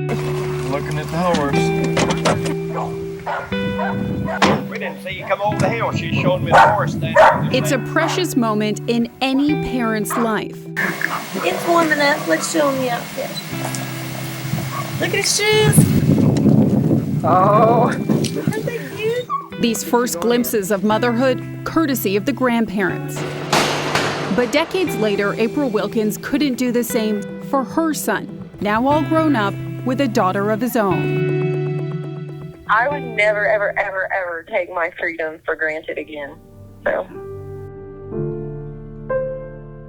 Looking at the horse. We didn't see you come over the hill. She showed me the horse. It's a precious moment in any parent's life. It's warming up. Let's show him the outfit. Look at his shoes. Oh. Aren't they cute? These first glimpses of motherhood, courtesy of the grandparents. But decades later, April Wilkins couldn't do the same for her son, now all grown up with a daughter of his own. I would never, ever, ever, ever take my freedom for granted again. So.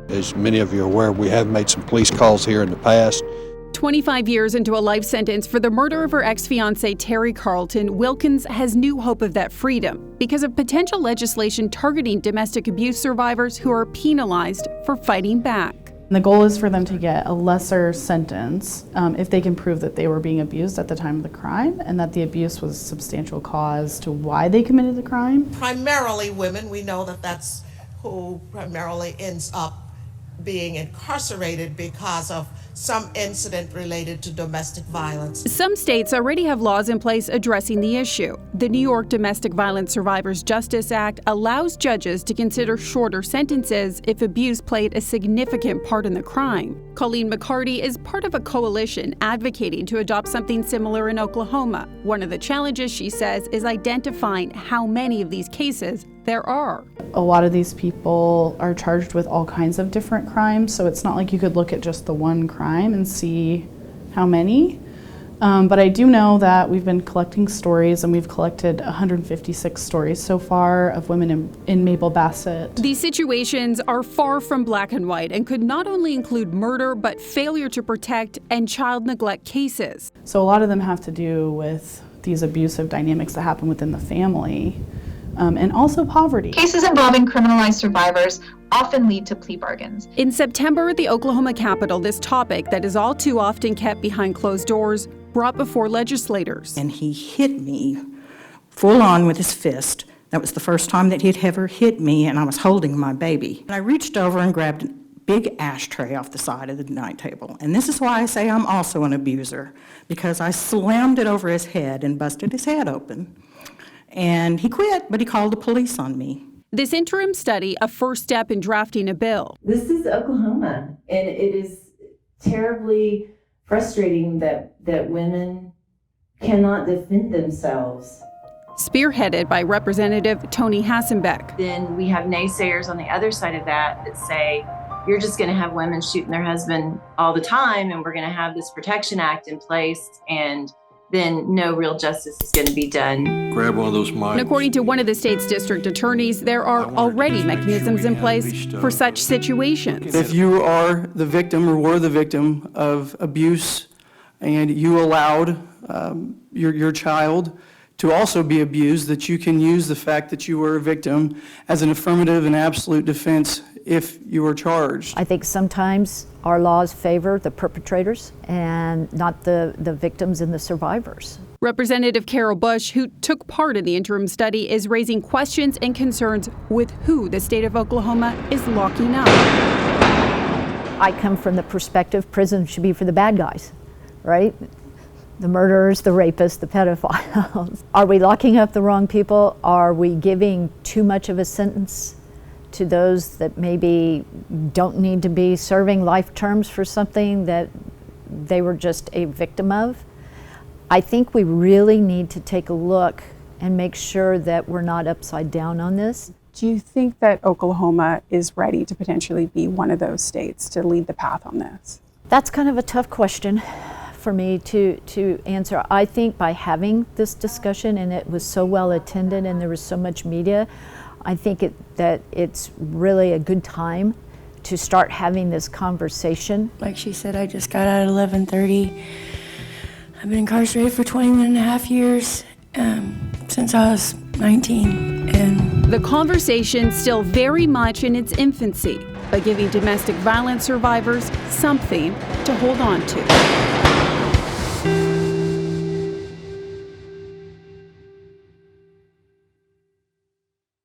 As many of you are aware, we have made some police calls here in the past. 25 years into a life sentence for the murder of her ex-fiancé Terry Carlton, Wilkins has new hope of that freedom because of potential legislation targeting domestic abuse survivors who are penalized for fighting back. The goal is for them to get a lesser sentence if they can prove that they were being abused at the time of the crime and that the abuse was a substantial cause to why they committed the crime. Primarily women, we know that that's who primarily ends up being incarcerated because of some incident related to domestic violence. Some states already have laws in place addressing the issue. The New York Domestic Violence Survivors Justice Act allows judges to consider shorter sentences if abuse played a significant part in the crime. Colleen McCarty is part of a coalition advocating to adopt something similar in Oklahoma. One of the challenges, she says, is identifying how many of these cases there are. A lot of these people are charged with all kinds of different crimes, so it's not like you could look at just the one crime and see how many. But I do know that we've been collecting stories, and we've collected 156 stories so far of women in Mabel Bassett. These situations are far from black and white and could not only include murder, but failure to protect and child neglect cases. So a lot of them have to do with these abusive dynamics that happen within the family. And also poverty. Cases involving criminalized survivors often lead to plea bargains. In September at the Oklahoma Capitol, this topic that is all too often kept behind closed doors brought before legislators. And he hit me full on with his fist. That was the first time that he'd ever hit me, and I was holding my baby. And I reached over and grabbed a big ashtray off the side of the night table. And this is why I say I'm also an abuser, because I slammed it over his head and busted his head open. And he quit, but he called the police on me. This interim study, a first step in drafting a bill. This is Oklahoma, and it is terribly frustrating that women cannot defend themselves. Spearheaded by Representative Tony Hassenbeck. Then we have naysayers on the other side of that say, you're just going to have women shooting their husband all the time, and we're going to have this Protection Act in place, and then no real justice is going to be done. Grab one of those mics. And according to one of the state's district attorneys, there are already mechanisms in place for such situations. If you are the victim or were the victim of abuse and you allowed your child to also be abused, that you can use the fact that you were a victim as an affirmative and absolute defense if you were charged. I think sometimes our laws favor the perpetrators and not the victims and the survivors. Representative Carol Bush, who took part in the interim study, is raising questions and concerns with who the state of Oklahoma is locking up. I come from the perspective prison should be for the bad guys, right? The murderers, the rapists, the pedophiles. Are we locking up the wrong people? Are we giving too much of a sentence to those that maybe don't need to be serving life terms for something that they were just a victim of? I think we really need to take a look and make sure that we're not upside down on this. Do you think that Oklahoma is ready to potentially be one of those states to lead the path on this? That's kind of a tough question for me to answer. I think by having this discussion, and it was so well attended and there was so much media, I think that it's really a good time to start having this conversation. Like she said, I just got out at 11:30. I've been incarcerated for 21 and a half years since I was 19. And the conversation still very much in its infancy, but giving domestic violence survivors something to hold on to.